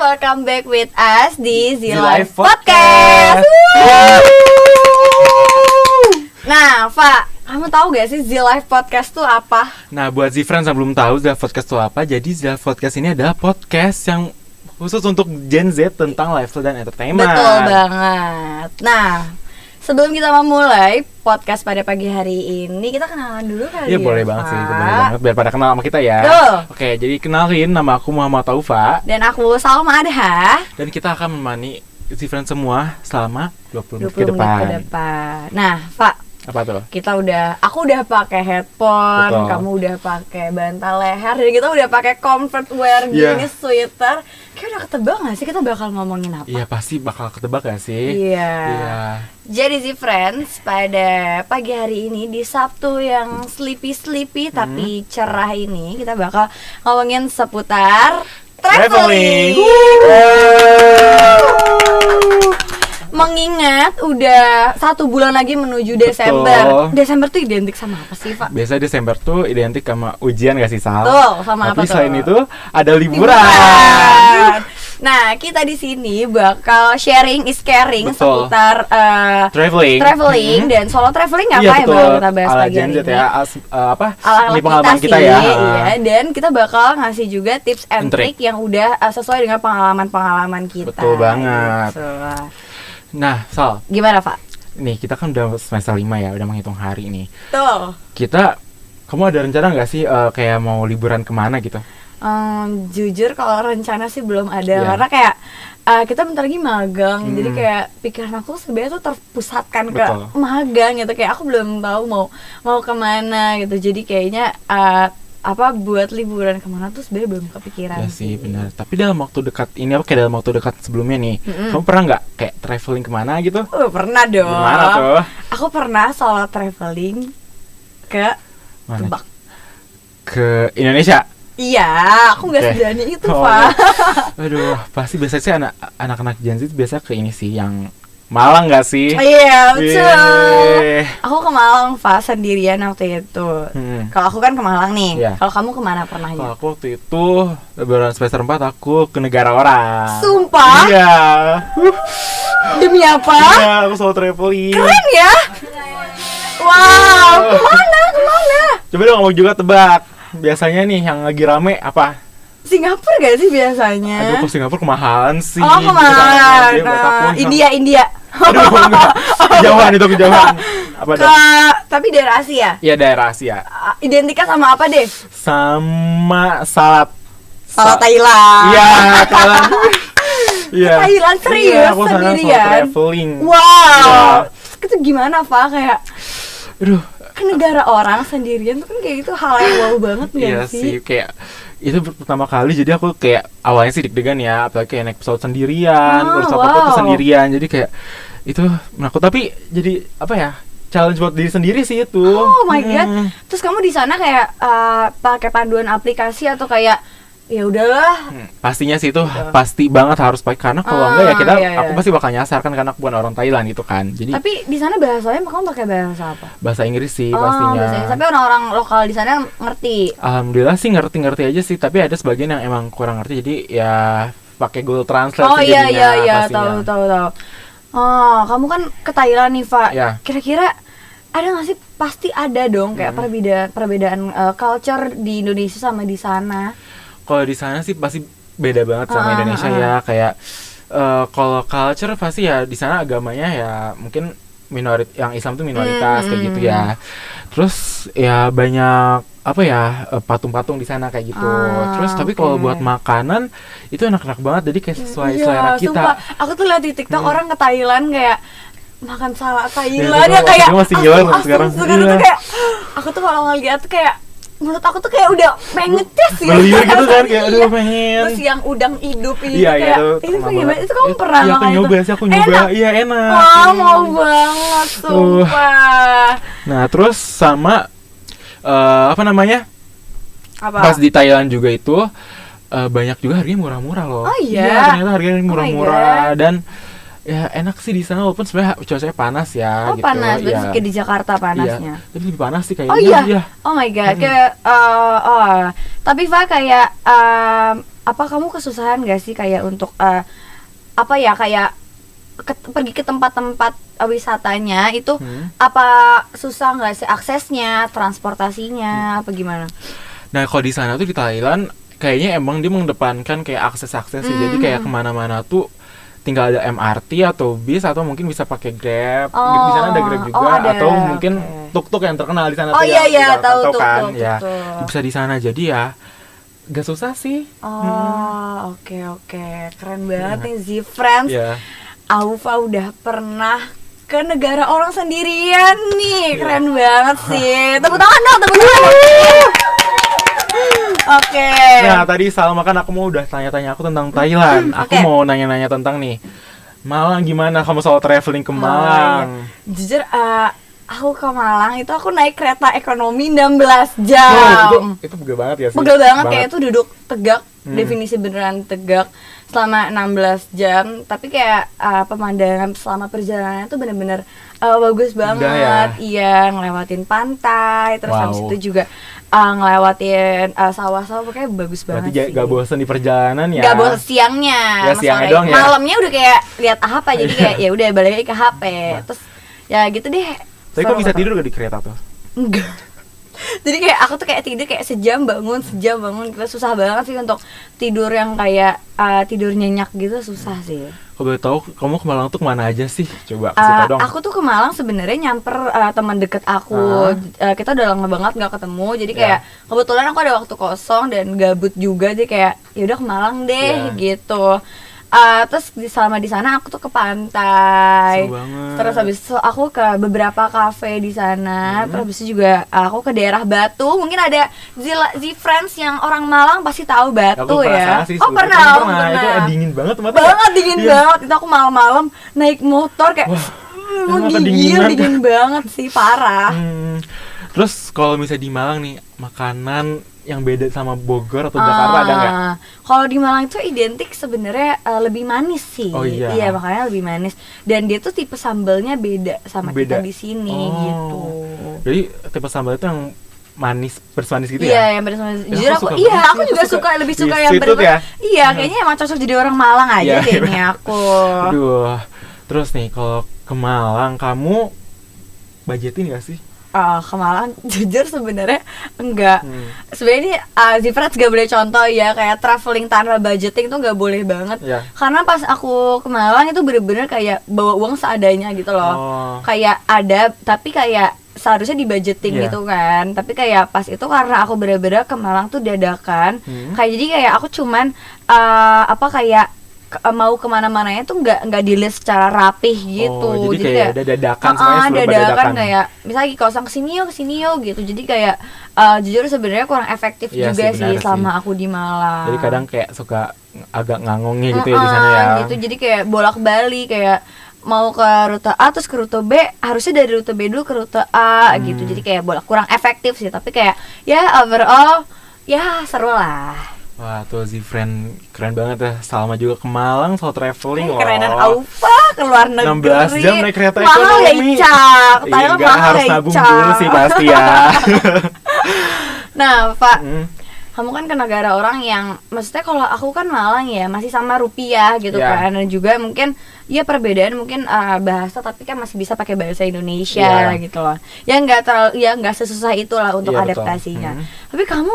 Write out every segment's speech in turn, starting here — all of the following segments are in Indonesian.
Welcome back with us di Z-Life Podcast. Nah, Pak, kamu tahu gak sih Z-Life Podcast tuh apa? Nah, buat Z-Friends yang belum tahu Z-Life Podcast itu apa, jadi Z-Life Podcast ini adalah podcast yang khusus untuk Gen Z tentang lifestyle dan entertainment. Betul banget. Nah, sebelum kita memulai podcast pada pagi hari ini, kita kenalan dulu kali ya. Iya, boleh banget sih, boleh banget. Biar pada kenal sama kita ya. Tuh. Oke, jadi kenalin, nama aku Muhammad Taufa. Dan aku Salma Adha. Dan kita akan menemani Z-Friends semua selama 20 menit ke depan. Nah, Pak, apa tuh? Aku udah pakai headphone, Betul. kamu udah pakai bantal leher, dan kita udah pakai comfort wear gini, sweater. Kayak udah ketebak gak sih kita bakal ngomongin apa? Iya, pasti bakal ketebak gak sih? Iya. Jadi sih friends, pada pagi hari ini di Sabtu yang sleepy tapi cerah ini, kita bakal ngomongin seputar traveling. Mengingat udah 1 bulan lagi menuju Desember. Betul. Desember tuh identik sama apa sih, Pak? Biasa Desember tuh identik sama ujian gak sih, Sal? Tuh, sama apa Tapi tuh? selain itu ada liburan. Nah, kita di sini bakal sharing is caring. Betul. Seputar traveling dan solo traveling apa yang bakal kita bahas ala pagi Gen hari Z ini. ya, Ala-ala ini pengalaman kita sih, ya. Iya, dan kita bakal ngasih juga tips and trick yang udah sesuai dengan pengalaman kita. Betul banget. Gitu. Nah, Sal, Gimana, Pak? nih kita kan udah semester 5 ya, udah menghitung hari nih. Tuh. Kamu ada rencana nggak sih kayak mau liburan kemana gitu? Jujur kalau rencana sih belum ada, Yeah. karena kayak kita bentar lagi magang, jadi kayak pikiran aku sebenarnya tuh terpusatkan ke magang gitu, kayak aku belum tahu mau kemana gitu, jadi kayaknya buat liburan kemana tuh sebenarnya belum kepikiran. Ya sih, benar. Tapi dalam waktu dekat ini, kayak dalam waktu dekat sebelumnya nih, kamu pernah nggak kayak traveling kemana gitu? Pernah dong. Gimana tuh? Aku pernah solo traveling ke Mana? Tebak. Ke Indonesia. Iya, aku nggak seberani itu, Oh, Pak. Aduh, pasti biasanya sih anak-anak Gen Z biasa ke ini sih, yang Malang nggak sih? Iya, betul. Yeay. Aku ke Malang, Pak, sendirian waktu itu. Kalau aku kan ke Malang nih. Iya. Kalau kamu kemana pernahnya? Kalau aku waktu itu lebaran semester 4 aku ke negara orang. Sumpah? Iya. Demi apa? Iya, aku solo traveling. Keren ya? Wow, kemana? Coba dong kamu juga tebak. Biasanya nih yang lagi rame apa? Singapura gak sih biasanya? Aduh, ke Singapura kemahalan sih. Oh, kemahalan. India. India. Aduh, enggak. Kejauhan. Apa dong? Tapi daerah Asia? Iya, daerah Asia. Identiknya sama apa deh? Sama salad Thailand. Iya, Thailand. Iya. Thailand serius Iya, aku sana solo sendirian? traveling. Wow. Itu gimana, Pak? Kayak Aduh, ke negara orang sendirian tuh kan kayak gitu hal yang wow banget gak iya sih, kayak itu pertama kali, jadi aku kayak awalnya sih deg-degan ya, apalagi kayak naik pesawat sendirian, terus apa-apa tuh sendirian, jadi kayak itu menakut, tapi jadi apa ya, challenge buat diri sendiri sih itu. Oh my god. Terus kamu di sana kayak pakai panduan aplikasi atau kayak ya udahlah? Pastinya sih itu pasti banget harus pakai, karena kalau enggak ya aku pasti bakal nyasar kan, karena aku bukan orang Thailand gitu kan. Jadi tapi di sana bahasanya kamu pakai bahasa apa? bahasa Inggris sih pastinya. Bahasa Inggris. Tapi orang-orang lokal di sana ngerti. Alhamdulillah sih ngerti aja sih, tapi ada sebagian yang emang kurang ngerti, jadi ya pakai Google Translate Oh sih iya pastinya. tahu. Oh, kamu kan ke Thailand nih, Pak. Ya. Kira-kira ada nggak sih? Pasti ada dong kayak perbedaan culture di Indonesia sama di sana. Kalau di sana sih pasti beda banget sama Indonesia ya, kayak kalau culture pasti ya di sana agamanya ya mungkin yang Islam tuh minoritas kayak gitu ya. Terus ya banyak apa ya, patung-patung di sana kayak gitu. Terus tapi kalau buat makanan itu enak-enak banget, jadi kayak sesuai selera kita. Sumpah, aku tuh lihat di TikTok orang ke Thailand kayak makan salad Thailand ya, kayak masih gila sekarang. Tuh kayak aku tuh kalau ngeliat tuh kayak menurut aku tuh kayak udah pengen ngetes ya. Beliau gitu kan, kayak aduh pengen. Terus yang udang hidup ini iya, kayak itu gimana? Itu kamu pernah iya, makan itu? Aku nyoba. Iya, enak. Wah, mau banget sumpah. Nah, terus sama apa namanya? Apa? Pas di Thailand juga itu banyak juga harganya murah-murah loh. Oh iya? Iya, ternyata harganya murah-murah dan ya enak sih di sana walaupun sebenarnya cuacanya panas ya. Oh gitu. panas, berarti Ya. kayak di Jakarta panasnya. Iya, tapi lebih panas sih kayaknya. Oh iya? Iya. Oh my god, kayak tapi Fa kayak apa kamu kesusahan gak sih kayak untuk apa ya kayak pergi ke tempat-tempat wisatanya itu apa susah nggak sih aksesnya, transportasinya apa gimana? Nah kalau di sana tuh di Thailand kayaknya emang dia mengedepankan kayak akses-akses sih. Jadi kayak kemana-mana tuh tinggal ada MRT atau bis atau mungkin bisa pakai Grab. Di sana ada Grab juga ada. atau mungkin tuk-tuk yang terkenal di sana Oh tuh iya yang iya tinggal tahu pantau kan. tuk. Ya bisa di sana jadi ya gak susah sih. Oh oke keren banget nih Z-Friends. Iya. Aufa udah pernah ke negara orang sendirian nih, keren banget sih. Tepuk tangan dong, tepuk tangan. Oke. Nah tadi Salma kan aku mau udah tanya-tanya aku tentang Thailand. Aku mau nanya-nanya tentang nih Malang gimana kamu soal traveling ke Malang? Jujur aku ke Malang itu aku naik kereta ekonomi 16 jam. Oh, itu pegel banget ya sih. Pegel banget kayak itu duduk tegak, definisi beneran tegak selama 16 jam. Tapi kayak pemandangan selama perjalanan itu bener-bener bagus banget. Ya? Iya, ngelewatin pantai, terus habis itu juga ngelewatin sawah-sawah, pokoknya bagus banget. Berarti gak bosan di perjalanan ya? Gak bosan siangnya, ya, siangnya doang ya? Malamnya udah kayak lihat HP, jadi kayak ya udah balik lagi ke HP. Terus ya gitu deh. Tapi kok bisa tidur gak di kereta tuh? Enggak. Jadi kayak aku tuh kayak tidur kayak sejam bangun. Kita susah banget sih untuk tidur yang kayak tidur nyenyak gitu, susah sih. Kalau boleh tahu kamu ke Malang tuh kemana aja sih? Coba kasih tau dong. Aku tuh ke Malang sebenarnya nyamper teman deket aku. Kita udah lama banget nggak ketemu. Jadi kayak kebetulan aku ada waktu kosong dan gabut juga, jadi kayak ya udah ke Malang deh gitu. Terus selama di sana aku tuh ke pantai. Terus habis itu aku ke beberapa kafe di sana. Terus habis itu juga aku ke daerah Batu. Mungkin ada Z-Friends yang orang Malang pasti tahu Batu ya. Pernah. Itu dingin banget tempatnya. Banget dingin banget. Itu aku malam-malam naik motor kayak dingin banget sih, parah. Terus kalau misalnya di Malang nih, makanan yang beda sama Bogor atau Jakarta ada nggak? Kalau di Malang itu identik sebenarnya lebih manis sih. Oh iya. Iya, makanya lebih manis. Dan dia tuh tipe sambalnya beda sama kita di sini gitu. Jadi tipe sambal itu yang manis, manis gitu ya? Iya, yang manis. Jujur aku juga suka lebih suka yang ya? Iya, kayaknya emang cocok jadi orang Malang aja deh nih aku. Aduh. Terus nih kalau ke Malang kamu budgetin gak sih? Ke Malang jujur sebenarnya enggak. Sebenarnya ini Z-Friends gak boleh contoh ya, kayak traveling tanpa budgeting tuh gak boleh banget. Karena pas aku ke Malang itu bener-bener kayak bawa uang seadanya gitu loh. Kayak ada tapi kayak seharusnya di budgeting gitu kan. Tapi kayak pas itu karena aku bener-bener ke Malang tuh dadakan. Kayak jadi kayak aku cuman kayak mau kemana-mananya tuh nggak di list secara rapih gitu. Jadi kayak udah dadakan semuanya sebelum dadakan kayak misalnya kalau kesini yuk gitu. Jadi kayak jujur sebenarnya kurang efektif juga sih selama aku di Malang. Jadi kadang kayak suka agak ngangongnya gitu ya di sana ya. Gitu. Jadi kayak bolak-balik kayak mau ke rute A terus ke rute B, harusnya dari rute B dulu ke rute A gitu. Jadi kayak kurang efektif sih, tapi kayak ya overall ya seru lah. Wah tuh Z-Friend keren banget ya. Salma juga ke Malang soal traveling loh. Kerenan Aufa keluar negeri 16 jam naik kereta mahal ekonomi. Mahal ya, harus nabung dulu sih pasti ya. Nah Pak, kamu kan ke negara orang yang maksudnya kalau aku kan Malang ya masih sama rupiah gitu kan. Dan juga mungkin ya perbedaan mungkin bahasa, tapi kan masih bisa pakai bahasa Indonesia gitu loh. Ya nggak sesusah itulah untuk adaptasinya. Tapi kamu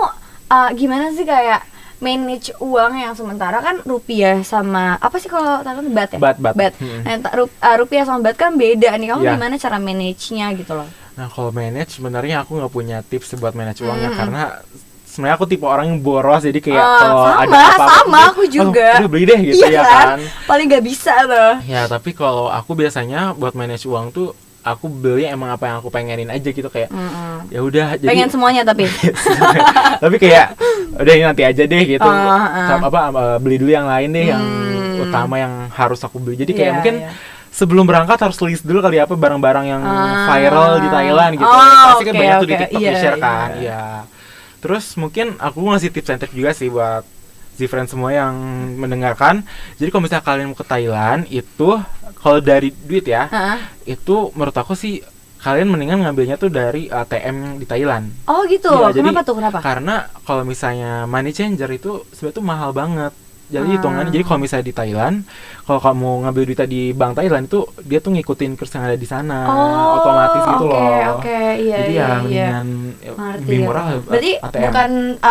gimana sih kayak manage uang yang sementara kan rupiah sama apa sih kalau Thailand baht ya? Baht. Nah, rupiah sama baht kan beda nih. Kamu gimana cara manage-nya gitu loh? Nah, kalau manage sebenarnya aku nggak punya tips buat manage uangnya karena sebenarnya aku tipe orang yang boros, jadi kayak kalau ada apa-apa sama aku juga. Udah beli deh gitu ya kan. Paling nggak bisa tuh. Ya, tapi kalau aku biasanya buat manage uang tuh aku beli emang apa yang aku pengenin aja gitu kayak ya udah jadi pengen semuanya tapi kayak udah ini nanti aja deh gitu beli dulu yang lain deh yang utama yang harus aku beli jadi kayak mungkin sebelum berangkat harus list dulu kali apa barang-barang yang viral di Thailand gitu pasti kan banyak tuh di TikTok di share kan terus mungkin aku ngasih tips and trick juga sih buat Z-Friends semua yang mendengarkan. Jadi kalau misalnya kalian mau ke Thailand itu, kalau dari duit ya, itu menurut aku sih kalian mendingan ngambilnya tuh dari ATM di Thailand. Oh gitu. Ya, kenapa tuh? Kenapa? Karena kalau misalnya money changer itu sebenarnya tuh mahal banget. Jadi hitungannya, jadi kalau misalnya di Thailand, kalau kamu ngambil duitnya di bank Thailand itu dia tuh ngikutin kurs yang ada di sana, otomatis gitu loh. Iya, jadi iya, mendingan lebih murah. Berarti ATM.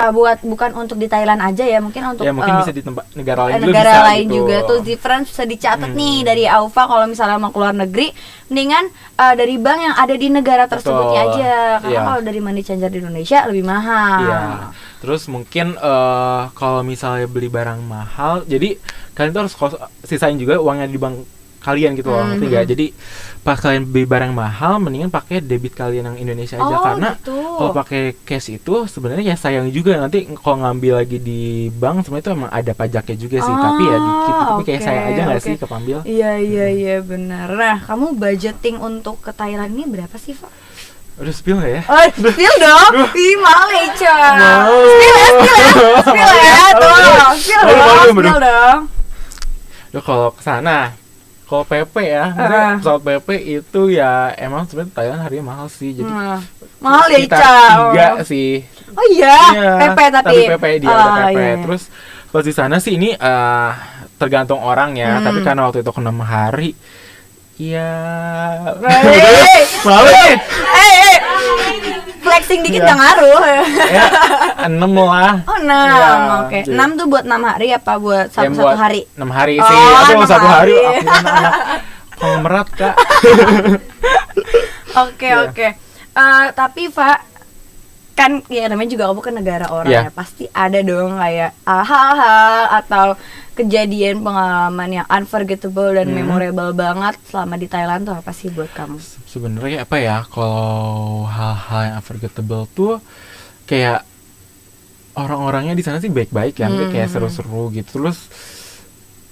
bukan untuk di Thailand aja ya, mungkin untuk ya mungkin bisa di tempat negara lain juga negara bisa lain gitu. juga tuh Z-Friends bisa dicatat nih dari Aufa kalau misalnya mau keluar negeri, mendingan dari bank yang ada di negara tersebutnya aja, karena kalau dari money changer di Indonesia lebih mahal. Iya. Terus mungkin kalau misalnya beli barang mahal, jadi kalian tuh harus sisain juga uangnya di bank kalian gitu loh, ngerti nggak? Jadi pas kalian beli barang mahal, mendingan pakai debit kalian yang Indonesia aja, karena kalau pakai cash itu sebenarnya ya sayang juga, nanti kalau ngambil lagi di bank sebenarnya itu emang ada pajaknya juga sih, tapi ya dikit, tapi kayak sayang aja nggak sih keambil? Iya benar. Nah, kamu budgeting untuk ke Thailand ini berapa sih, Pak? Udah spill gak ya? Oh, spill dong. Ih, malu Eca. Spill ya. Tuh, spill dong. Duh, kalau kesana, kalau PP ya, pesawat PP itu ya emang sebenarnya Thailand harganya mahal sih. Jadi mahal ya, Eca. 3 sih. Oh iya, PP tapi PP dia ada PP. Terus pas di sana sih ini tergantung orang ya, tapi karena waktu itu 6 hari. Iya. Malu nih. Flexing dikit gak ngaruh. Ya, 6 lah. Oh 6, oke. 6 tuh buat 6 hari apa buat satu hari? 6 hari sih. Aduh, 1 hari aku anak kongmerat, Kak. Oke. Tapi Pak, kan ya namanya juga kamu ke negara orang ya, pasti ada dong kayak hal-hal atau kejadian pengalaman yang unforgettable dan memorable banget selama di Thailand tuh apa sih buat kamu? Sebenarnya apa ya, kalau hal-hal yang unforgettable tuh kayak orang-orangnya di sana sih baik-baik ya, kayak seru-seru gitu. Terus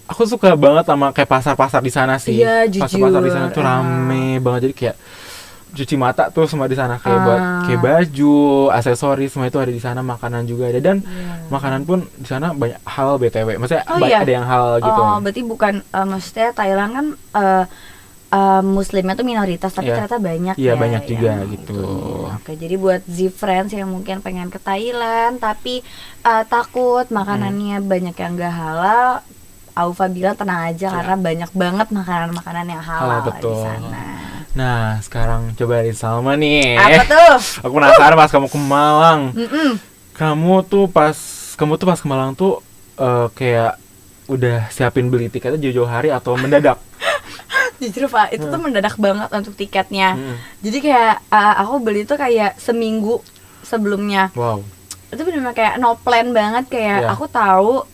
aku suka banget sama kayak pasar-pasar di sana sih. Iya, pasar-pasar di sana tuh rame banget, jadi kayak cuci mata tuh semua di sana, kayak buat kayak baju, aksesoris semua itu ada di sana, makanan juga ada, dan makanan pun di sana banyak hal BTW. Maksudnya ada yang hal gitu. Oh, berarti bukan maksudnya Thailand kan muslimnya tuh minoritas, tapi ternyata banyak ya. Iya, banyak juga gitu. Oke, jadi buat Z-Friends yang mungkin pengen ke Thailand tapi takut makanannya banyak yang gak halal, Aufa bilang tenang aja karena banyak banget makanan-makanan yang halal di sana. Nah, sekarang coba dari Salma nih. Apa tuh? Aku penasaran pas kamu ke Malang. Kamu tuh pas ke Malang tuh kayak udah siapin beli tiketnya jauh-jauh hari atau mendadak? Jujur Pak, itu tuh mendadak banget untuk tiketnya. Jadi kayak aku beli tuh kayak seminggu sebelumnya. Wow. Itu benar-benar kayak no plan banget, kayak aku tahu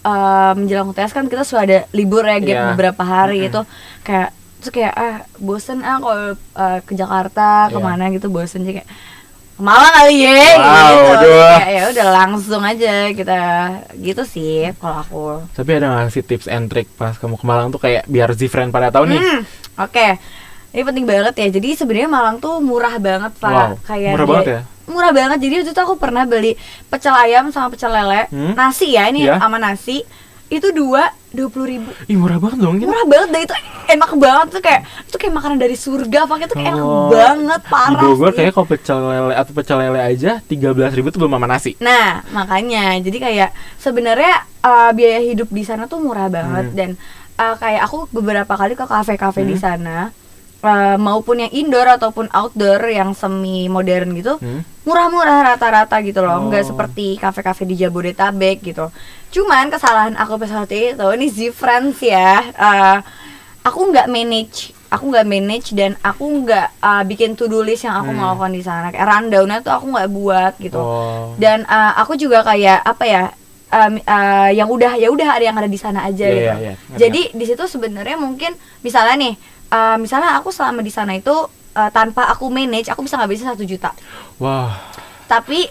menjelang UTS kan kita sudah ada libur ya, gap beberapa hari itu kayak terus kayak bosen kalau ke Jakarta kemana gitu, bosen aja kayak ke Malang kali ya gitu. Kayak ya udah langsung aja kita gitu sih kalau aku. Tapi ada nggak sih tips and trick pas kamu ke Malang tuh kayak biar Z-Friend pada tahu nih? Oke. Ini penting banget ya. Jadi sebenarnya Malang tuh murah banget Pak. Kayak murah banget ya? Murah banget. Jadi waktu itu aku pernah beli pecel ayam sama pecel lele, nasi ya ini sama nasi. Itu 20.000. Ih, murah banget dong. Murah banget, dan itu enak banget tuh, kayak makanan dari surga, pakai tuh kayak enak banget, parah. Di Bogor kayak kalau pecel lele aja 13.000 tuh belum sama nasi. Nah, makanya jadi kayak sebenarnya biaya hidup di sana tuh murah banget, dan kayak aku beberapa kali ke kafe-kafe di sana, maupun yang indoor ataupun outdoor yang semi modern gitu, murah-murah rata-rata gitu loh, nggak seperti kafe-kafe di Jabodetabek gitu. Cuman kesalahan aku pas waktu itu, ini Z-Friends ya, aku nggak manage dan aku nggak bikin to-do list yang aku mau lakukan di sana, kayak rundown-nya tuh aku nggak buat gitu. Dan aku juga kayak apa ya, yang udah ada yang ada di sana aja gitu. Jadi di situ sebenarnya mungkin misalnya nih, misalnya aku selama di sana itu tanpa aku manage, aku bisa ngabisin 1 juta. Wah. Tapi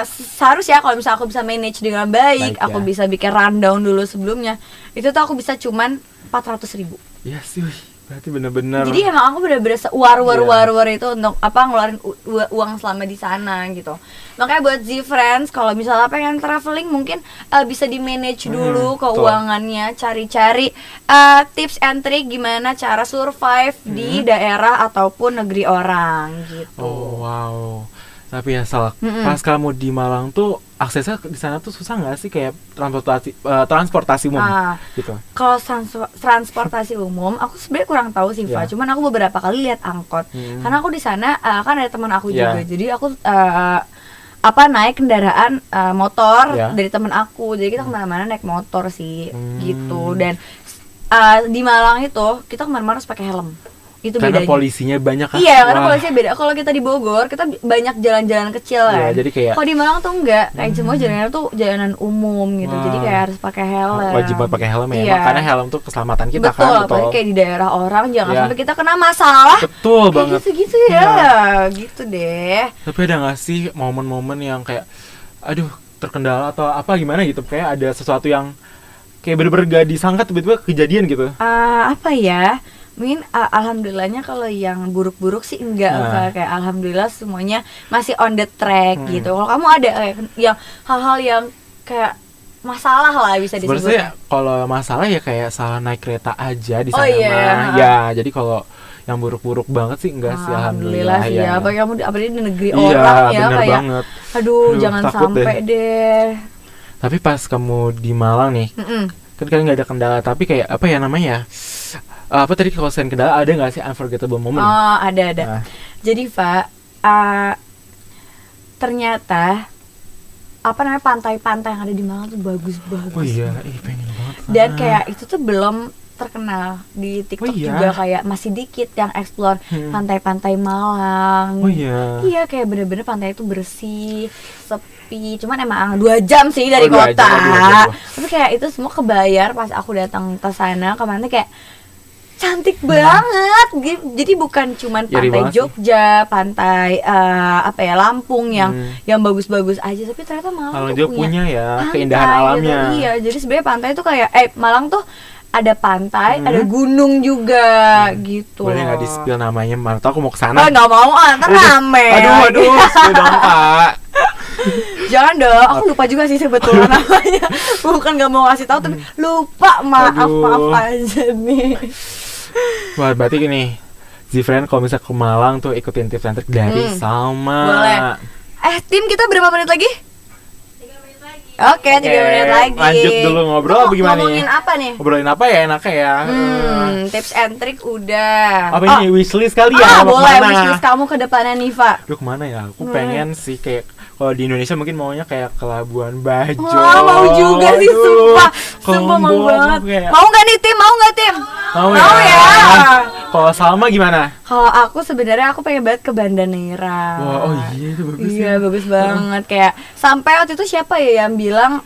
seharusnya kalau misalnya aku bisa manage dengan baik, aku bisa bikin rundown dulu sebelumnya, itu tuh aku bisa cuman 400.000. Iya sih. Berarti bener-bener. Jadi emang aku bener-bener war itu untuk ngeluarin uang selama di sana gitu. Makanya buat Z-Friends kalau misalnya pengen traveling mungkin bisa di manage dulu keuangannya, cari-cari tips and trick gimana cara survive di daerah ataupun negeri orang gitu. Oh wow. Tapi ya pas kamu di Malang tuh aksesnya di sana tuh susah nggak sih kayak transportasi umum gitu? Kalau transportasi umum aku sebenarnya kurang tahu sih, Fa. Cuman aku beberapa kali lihat angkot. Karena aku di sana kan ada teman aku juga. Jadi aku naik kendaraan motor dari teman aku. Jadi kita kemana-mana naik motor sih gitu. Dan di Malang itu kita kemana-mana harus pakai helm. Itu karena bedanya. Polisinya banyak kan? Iya, karena polisinya beda. Kalau kita di Bogor, kita banyak jalan-jalan kecil kan. Jadi kayak kalau di Malang tuh enggak, kayak semua jalannya tuh jalanan umum gitu. Jadi kayak harus pakai helm. Wajib banget pakai helm ya. Karena helm tuh keselamatan kita betul, kan. Betul, kayak di daerah orang jangan sampai kita kena masalah. Betul banget. Gitu-gitu ya. Gitu deh. Tapi ada enggak sih momen-momen yang kayak aduh, terkendala atau apa gimana gitu? Kayak ada sesuatu yang kayak bener-bener gak disangka tiba-tiba kejadian gitu. Apa ya? Mungkin alhamdulillahnya kalau yang buruk-buruk sih enggak, kayak alhamdulillah semuanya masih on the track gitu. Kalau kamu ada yang hal-hal yang kayak masalah lah bisa disebut. Sebenarnya kalau masalah ya kayak salah naik kereta aja di sana mah. Jadi kalau yang buruk-buruk banget sih enggak sih alhamdulillah sih ya. Apalagi kamu di negeri orang ya kayak banget. Aduh jangan sampai deh. Tapi pas kamu di Malang nih, kan kalian nggak ada kendala, tapi kayak apa ya namanya? Apa tadi kalau selain kendala ada nggak sih unforgettable moment? Oh ada. Jadi Pak, ternyata pantai-pantai yang ada di Malang tuh bagus. Oh iya, pengen banget. Dan kayak itu tuh belum terkenal di TikTok juga, kayak masih dikit yang explore pantai-pantai Malang. Oh iya. Iya kayak bener-bener pantai itu bersih, sepi. Cuman emang 2 jam sih dari kota. 2 jam. Tapi kayak itu semua kebayar pas aku datang ke sana kemarin kayak cantik banget. Jadi bukan cuman pantai Jogja, pantai Lampung yang bagus-bagus aja, tapi ternyata Malang tuh punya keindahan alamnya. Gitu. Iya, jadi sebenarnya pantai tuh kayak Malang tuh ada pantai, ada gunung juga gitu. Boleh nggak di-spill namanya? Mana tau aku mau kesana. Nggak mau, ntar rame. Aduh, spill dong Kak. Jangan dong, aku lupa juga sih sebetulnya namanya. Bukan nggak mau ngasih tahu, tapi lupa. Maaf aja nih. Wah, berarti gini, Z-Friend kalau misalnya ke Malang tuh ikutin tips and trick dari Salma. Boleh. Tim kita berapa menit lagi? 3 menit lagi. Oke, 3 menit lagi. Lanjut dulu ngobrol apa gimana nih? Ngomongin apa nih? Ngobrolin apa ya enaknya ya? Tips and trick udah. Apa ini wishlist kali ya? Boleh, wishlist kamu ke depannya Niva. Duh, kemana ya? Aku pengen sih kayak kalau di Indonesia mungkin maunya kayak ke Labuan Bajo. Mau juga sih, sumpah mau banget. Kayak... Mau nggak nih Tim? Mau ya. Kalau Salma gimana? Kalau aku sebenarnya aku pengen banget ke Banda Neira. Wah, iya itu bagus. Iya, bagus banget. Kayak sampai waktu itu siapa ya yang bilang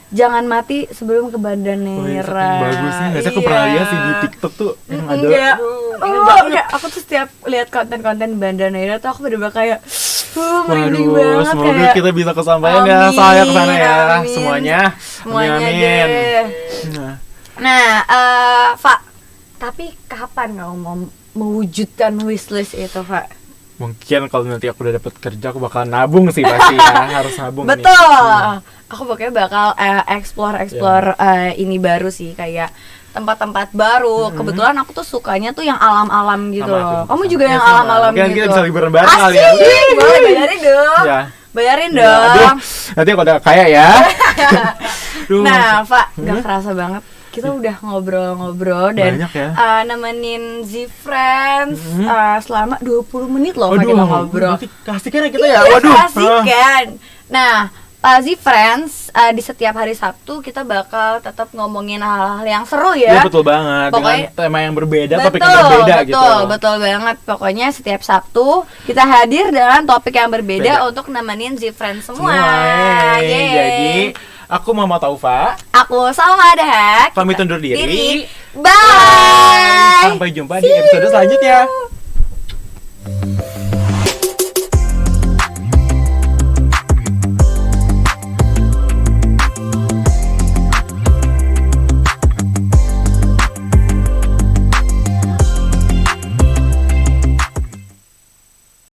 jangan mati sebelum ke Banda Neira. Bagusnya nggak sih? Aku pernah lihat sih di TikTok tuh yang ada. Kayak aku tuh setiap lihat konten-konten Banda Neira tuh aku bener-bener kayak merinding banget. Semoga kayak, kita bisa kesampaian ya, saya kesana ya, semuanya amin. Nah, Pak, tapi kapan kamu mau mewujudkan wishlist itu, Pak? Mungkin kalau nanti aku udah dapet kerja, aku bakal nabung sih pasti ya, harus nabung. Betul. Aku pokoknya bakal explore ini baru sih, kayak tempat-tempat baru. Kebetulan aku tuh sukanya tuh yang alam-alam gitu loh. Kamu juga yang alam-alam gitu. Mungkin kita bisa liburan bareng kali ya. Boleh, bayarin dong. Ya. Bayarin dong. Nanti aku udah kaya ya. Nah, Pak, gak kerasa banget. Kita udah ngobrol-ngobrol dan nemenin Z-Friends selama 20 menit loh kita ngobrol. Kasihkan kita ya. Waduh. Kasihkan. Nah, Z-Friends di setiap hari Sabtu kita bakal tetap ngomongin hal-hal yang seru ya. Iya, betul banget. Pokoknya, dengan tema yang berbeda, topik yang berbeda gitu. Betul banget. Pokoknya setiap Sabtu kita hadir dengan topik yang berbeda untuk nemenin Z-Friends semua. Jadi aku Muhammad Taufa. Aku Salma Dahak. Pamit undur diri. Bye. Sampai jumpa di episode selanjutnya.